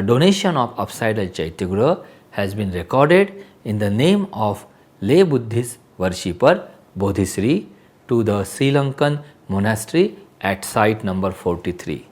donation of upside-down Chaitya has been recorded in the name of lay Buddhist worshipper Bodhisri to the Sri Lankan monastery at site number 43.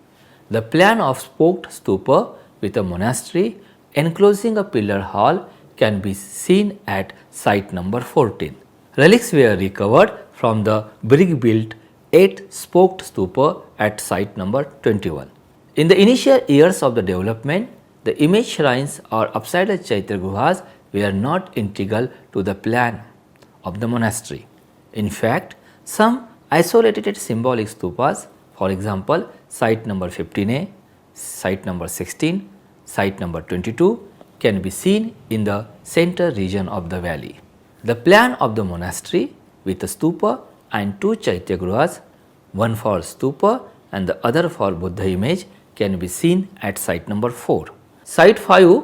The plan of spoked stupa with a monastery enclosing a pillar hall can be seen at site number 14. Relics were recovered from the brick-built 8-spoked stupa at site number 21. In the initial years of the development, the image shrines or upside-down Chaitya Guhas were not integral to the plan of the monastery. In fact, some isolated symbolic stupas, for example, site number 15A, site number 16, site number 22, can be seen in the center region of the valley. The plan of the monastery with a stupa and 2 Chaitya Guhas, one for stupa and the other for Buddha image, can be seen at site number 4. Site 5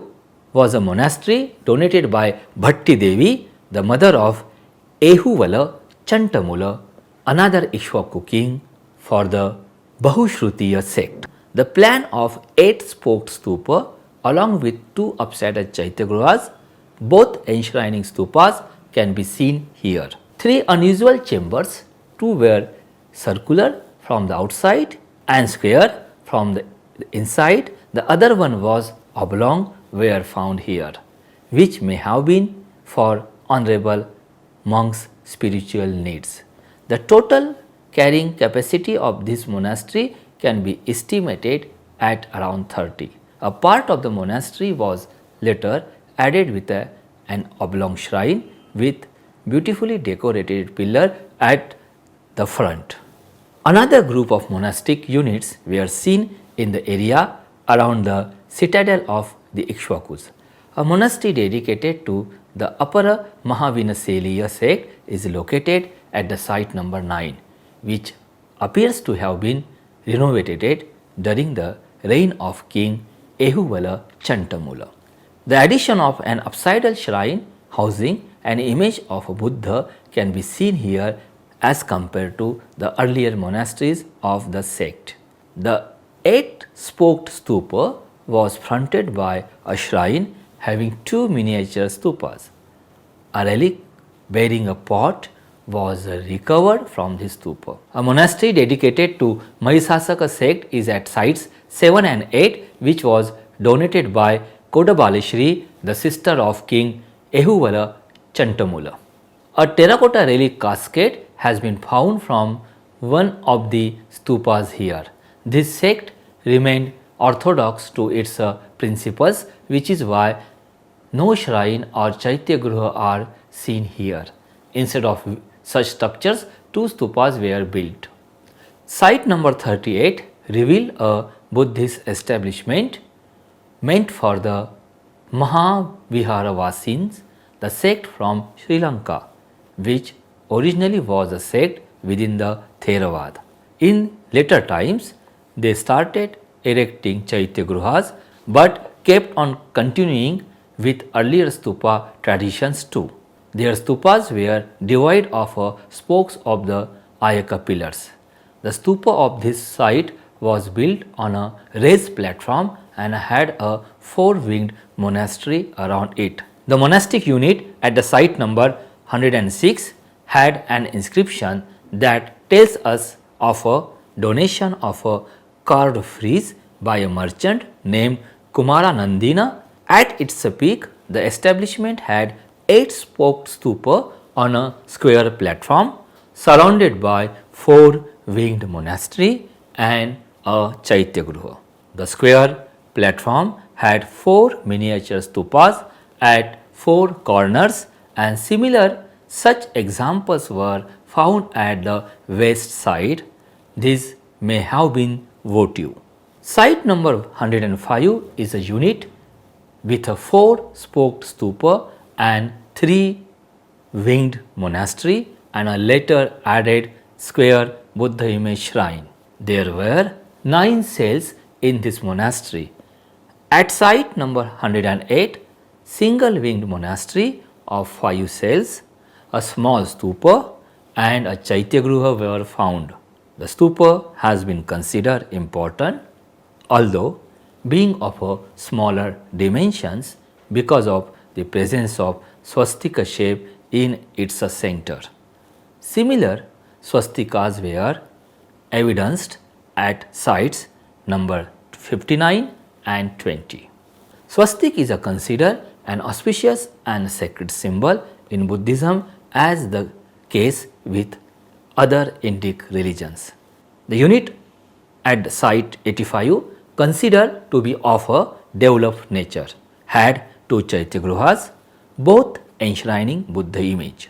was a monastery donated by Bhatti Devi, the mother of Ehuvala Chantamula, another Ikshvaku king for the Bahushrutiya sect. The plan of 8-spoked stupa along with 2 upside-down Chaitya Guhas, both enshrining stupas, can be seen here. 3 unusual chambers, 2 were circular from the outside and square from the inside, the other one was oblong, were found here, which may have been for honorable monks' spiritual needs. The total carrying capacity of this monastery can be estimated at around 30. A part of the monastery was later added with an oblong shrine with beautifully decorated pillar at the front. Another group of monastic units were seen in the area around the citadel of the Ikshvakus. A monastery dedicated to the Upper Mahavinasaliya sect is located at the site number 9, which appears to have been renovated during the reign of King Ehuvala Chantamula. The addition of an upside-down shrine housing an image of a Buddha can be seen here as compared to the earlier monasteries of the sect. The 8-spoked stupa was fronted by a shrine having 2 miniature stupas. A relic bearing a pot was recovered from this stupa. A monastery dedicated to Mahishasaka sect is at sites 7 and 8, which was donated by Kodabaleshri, the sister of King Ehuvala Chantamula. A terracotta relic casket has been found from one of the stupas here. This sect remained orthodox to its principles, which is why no shrine or Chaitya Gruha are seen here. Instead of such structures, 2 stupas were built. Site number 38 revealed a Buddhist establishment meant for the Mahaviharavasins, the sect from Sri Lanka, which originally was a sect within the Theravada. In later times, they started erecting Chaitya Gruhas but kept on continuing with earlier stupa traditions too. Their stupas were devoid of spokes of the Ayaka pillars. The stupa of this site was built on a raised platform and had a 4-winged monastery around it. The monastic unit at the site number 106 had an inscription that tells us of a donation of a carved frieze by a merchant named Kumaranandina. At its peak, the establishment had 8-spoked stupa on a square platform surrounded by 4-winged monastery and a Chaitya Gruha. The square platform had 4 miniature stupas at 4 corners, and similar such examples were found at the west side. These may have been votive. Site number 105 is a unit with a 4-spoked stupa and 3-winged monastery and a later added square Buddha image shrine. There were 9 cells in this monastery. At site number 108, single-winged monastery of 5 cells, a small stupa and a Chaitya Gruha were found. The stupa has been considered important, although being of a smaller dimensions because of the presence of swastika shape in its center. Similar swastikas were evidenced at sites number 59 and 20. Swastik is considered an auspicious and sacred symbol in Buddhism, as the case with other Indic religions. The unit at site 85, considered to be of a developed nature, had two Chaityagrihas, both enshrining Buddha image.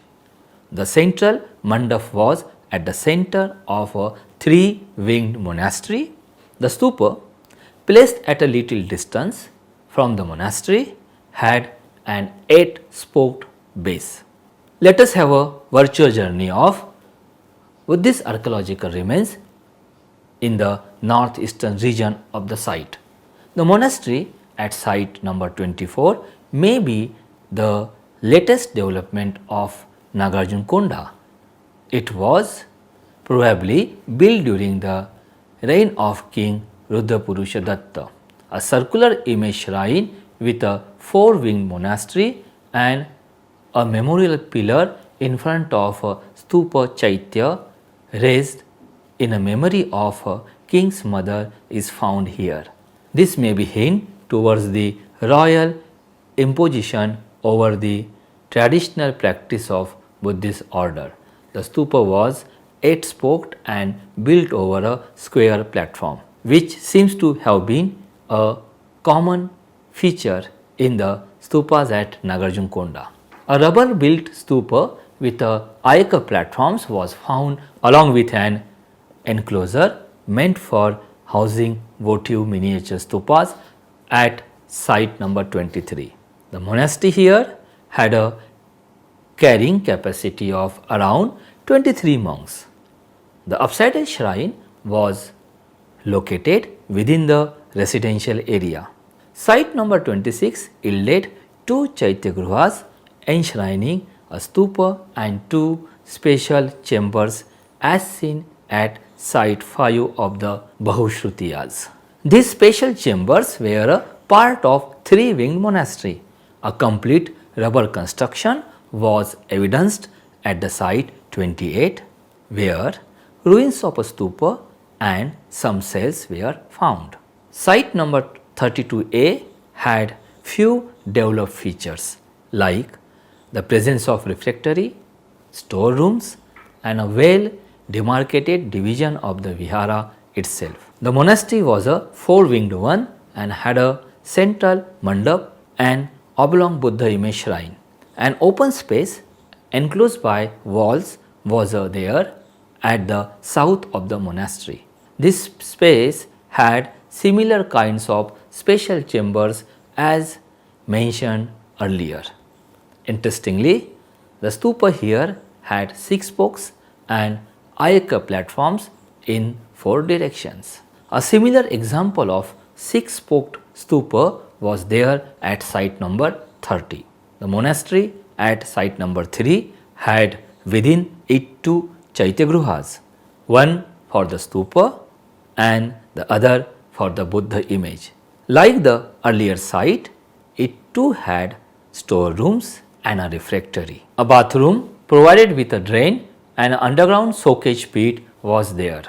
The central mandap was at the center of a three-winged monastery. The stupa, placed at a little distance from the monastery, had an 8-spoked base. Let us have a virtual journey of Buddhist archaeological remains in the northeastern region of the site. The monastery at site number 24 may be the latest development of Nagarjunakonda. It was probably built during the reign of King Rudrapurusha Datta. A circular image shrine with a 4-winged monastery and a memorial pillar in front of a stupa chaitya raised in a memory of a king's mother is found here. This may be hint towards the royal imposition over the traditional practice of Buddhist order. The stupa was 8-spoked and built over a square platform, which seems to have been a common feature in the stupas at Nagarjunakonda. A rubber built stupa with ayaka platforms was found along with an enclosure meant for housing votive miniature stupas at site number 23. The monastery here had a carrying capacity of around 23 monks. The upsided shrine was located within the residential area. Site number 26 yielded two Chaityagrihas enshrining a stupa and two special chambers as seen at site 5 of the Bahushrutiyas. These special chambers were a part of 3-winged monastery. A complete rubber construction was evidenced at the site 28, where ruins of a stupa and some cells were found. Site number 32A had few developed features like the presence of refectory, storerooms and a well demarcated division of the vihara itself. The monastery was a 4-winged one and had a central mandap and oblong Buddha image shrine. An open space enclosed by walls was there at the south of the monastery. This space had similar kinds of special chambers as mentioned earlier. Interestingly, the stupa here had 6 spokes and ayaka platforms in 4 directions. A similar example of 6-spoked stupa was there at site number 30. The monastery at site number 3 had within it 2 Chaityagrihas, one for the stupa and the other for the Buddha image. Like the earlier site, it too had storerooms and a refectory. A bathroom provided with a drain and an underground soakage pit was there.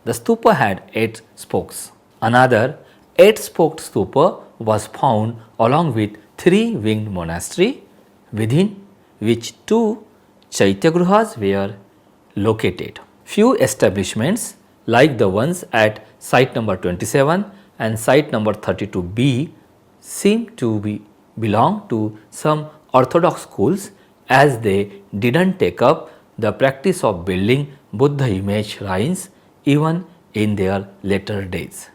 The stupa had 8 spokes. Another 8-spoked stupa was found along with 3-winged monastery, within which 2 Chaityagrihas were located. Few establishments like the ones at site number 27 and site number 32B seem to belong to some orthodox schools, as they didn't take up the practice of building Buddha image shrines even in their later days.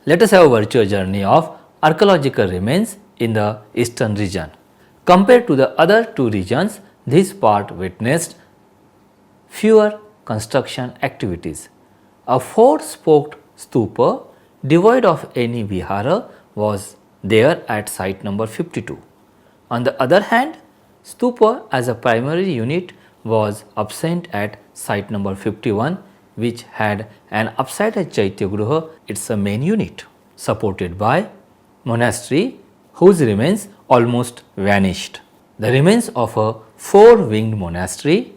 Let us have a virtual journey of archaeological remains in the eastern region. Compared to the other 2 regions, this part witnessed fewer construction activities. A 4-spoked stupa devoid of any vihara was there at site number 52. On the other hand, stupa as a primary unit was absent at site number 51, which had an upsided Chaitya Griha, its a main unit. supported by monastery whose remains almost vanished. The remains of a four-winged monastery,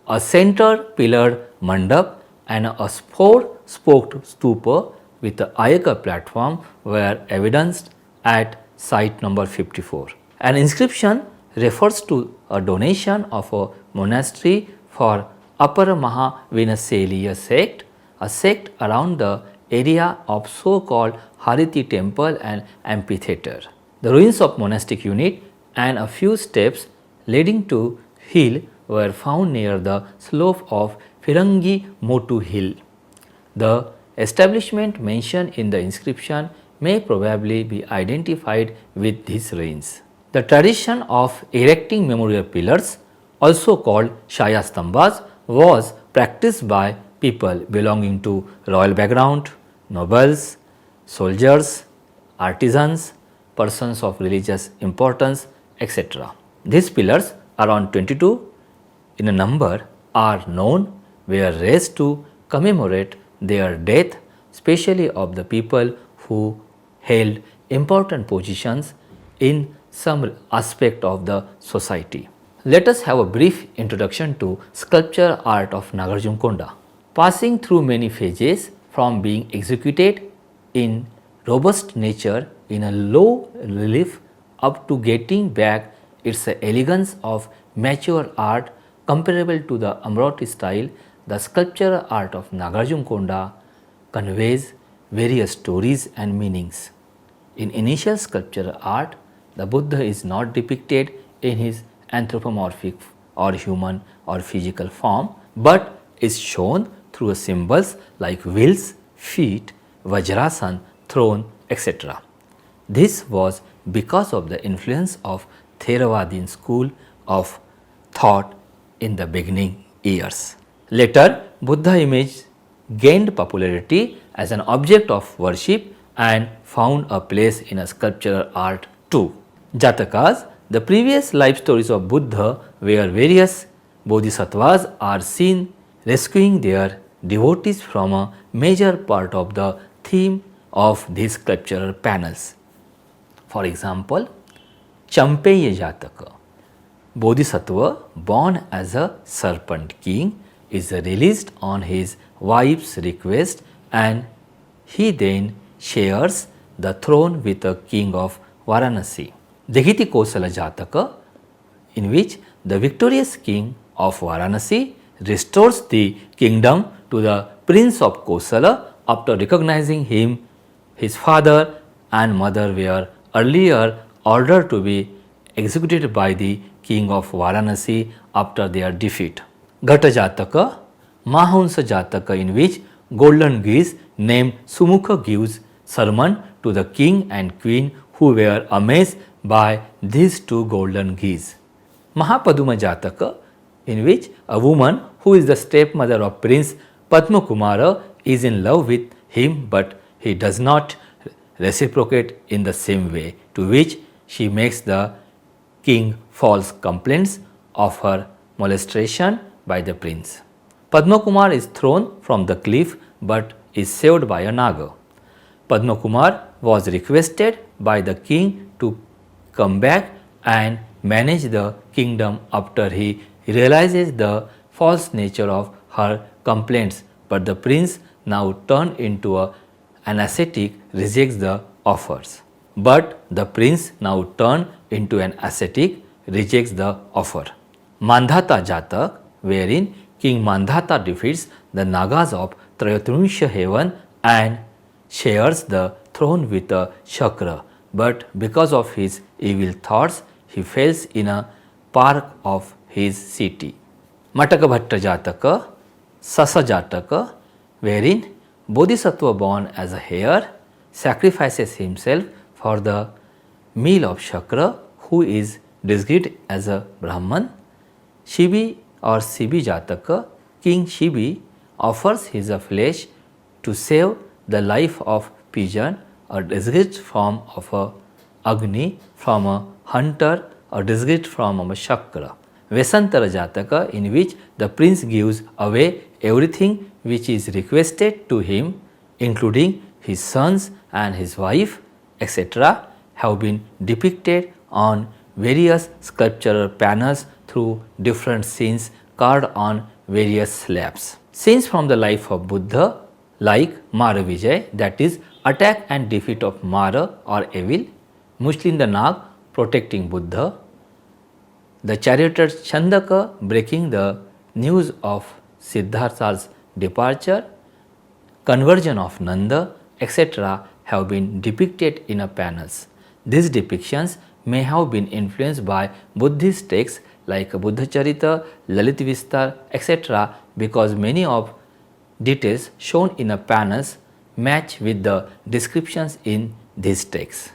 a center pillared mandap and a four-spoked stupa with the ayaka platform were evidenced at site number 54. An inscription refers to a donation of a monastery for Upper Mahavinasaliya sect, a sect around the area of so-called Hariti temple and amphitheatre. The ruins of monastic unit and a few steps leading to hill were found near the slope of Firangi Motu hill. The establishment mentioned in the inscription may probably be identified with these ruins. The tradition of erecting memorial pillars, also called Shayastambhas, was practiced by people belonging to royal background, nobles, soldiers, artisans, persons of religious importance, etc. These pillars, around 22 in a number, are known, were raised to commemorate their death, especially of the people who held important positions in some aspect of the society. Let us have a brief introduction to sculpture art of Nagarjunakonda. Passing through many phases from being executed in robust nature in a low relief up to getting back its elegance of mature art comparable to the Amravati style, the sculpture art of Nagarjunakonda conveys various stories and meanings. In initial sculpture art, the Buddha is not depicted in his anthropomorphic or human or physical form, but is shown through symbols like wheels, feet, vajrasan, throne, etc. This was because of the influence of Theravadin school of thought in the beginning years. Later, Buddha image gained popularity as an object of worship and found a place in a sculptural art too. Jatakas, the previous life stories of Buddha where various bodhisattvas are seen rescuing their devotees from a major part of the theme of these sculptural panels. For example, Champeya Jataka, Bodhisattva born as a serpent king is released on his wife's request and he then shares the throne with the king of Varanasi. Dehiti Kosala Jataka, in which the victorious king of Varanasi restores the kingdom to the prince of Kosala after recognizing him, his father and mother were earlier ordered to be executed by the king of Varanasi after their defeat. Ghata Jataka, Mahunsa Jataka, in which golden geese named Sumukha gives sermon to the king and queen who were amazed by these two golden geese. Mahapaduma Jataka, in which a woman who is the stepmother of Prince Padmakumara is in love with him but he does not reciprocate in the same way, to which she makes the king false complaints of her molestation by the prince. Padmakumar is thrown from the cliff but is saved by a naga. Padmakumar was requested by the king to come back and manage the kingdom after he realizes the false nature of her complaints, but the prince, now turned into an ascetic, rejects the offers. But the prince, now turned into an ascetic, rejects the offer. Mandhata Jatak, wherein King Mandhata defeats the Nagas of Trayatrumsha heaven and shares the throne with a Shakra, but because of his evil thoughts, he fails in a park of his city. Matakabhatta Jataka, Sasa Jataka, wherein Bodhisattva born as a hare sacrifices himself for the meal of Shakra, who is disguised as a Brahman. Shibi or Sibi Jataka, King Shibi offers his flesh to save the life of pigeon, a disguised form of a Agni, from a hunter, a disguised form of a Shakra. Vesantara Jataka, in which the prince gives away everything which is requested to him, including his sons and his wife, etc., have been depicted on various sculptural panels through different scenes carved on various slabs. Scenes from the life of Buddha like Mara Vijay, that is attack and defeat of Mara or evil, Mushlinda Nag protecting Buddha, the charioteer Chandaka breaking the news of Siddhartha's departure, conversion of Nanda, etc., have been depicted in a panels. These depictions may have been influenced by Buddhist texts like Buddha Charita, Lalit Vistar, etc., because many of details shown in the panels match with the descriptions in these texts.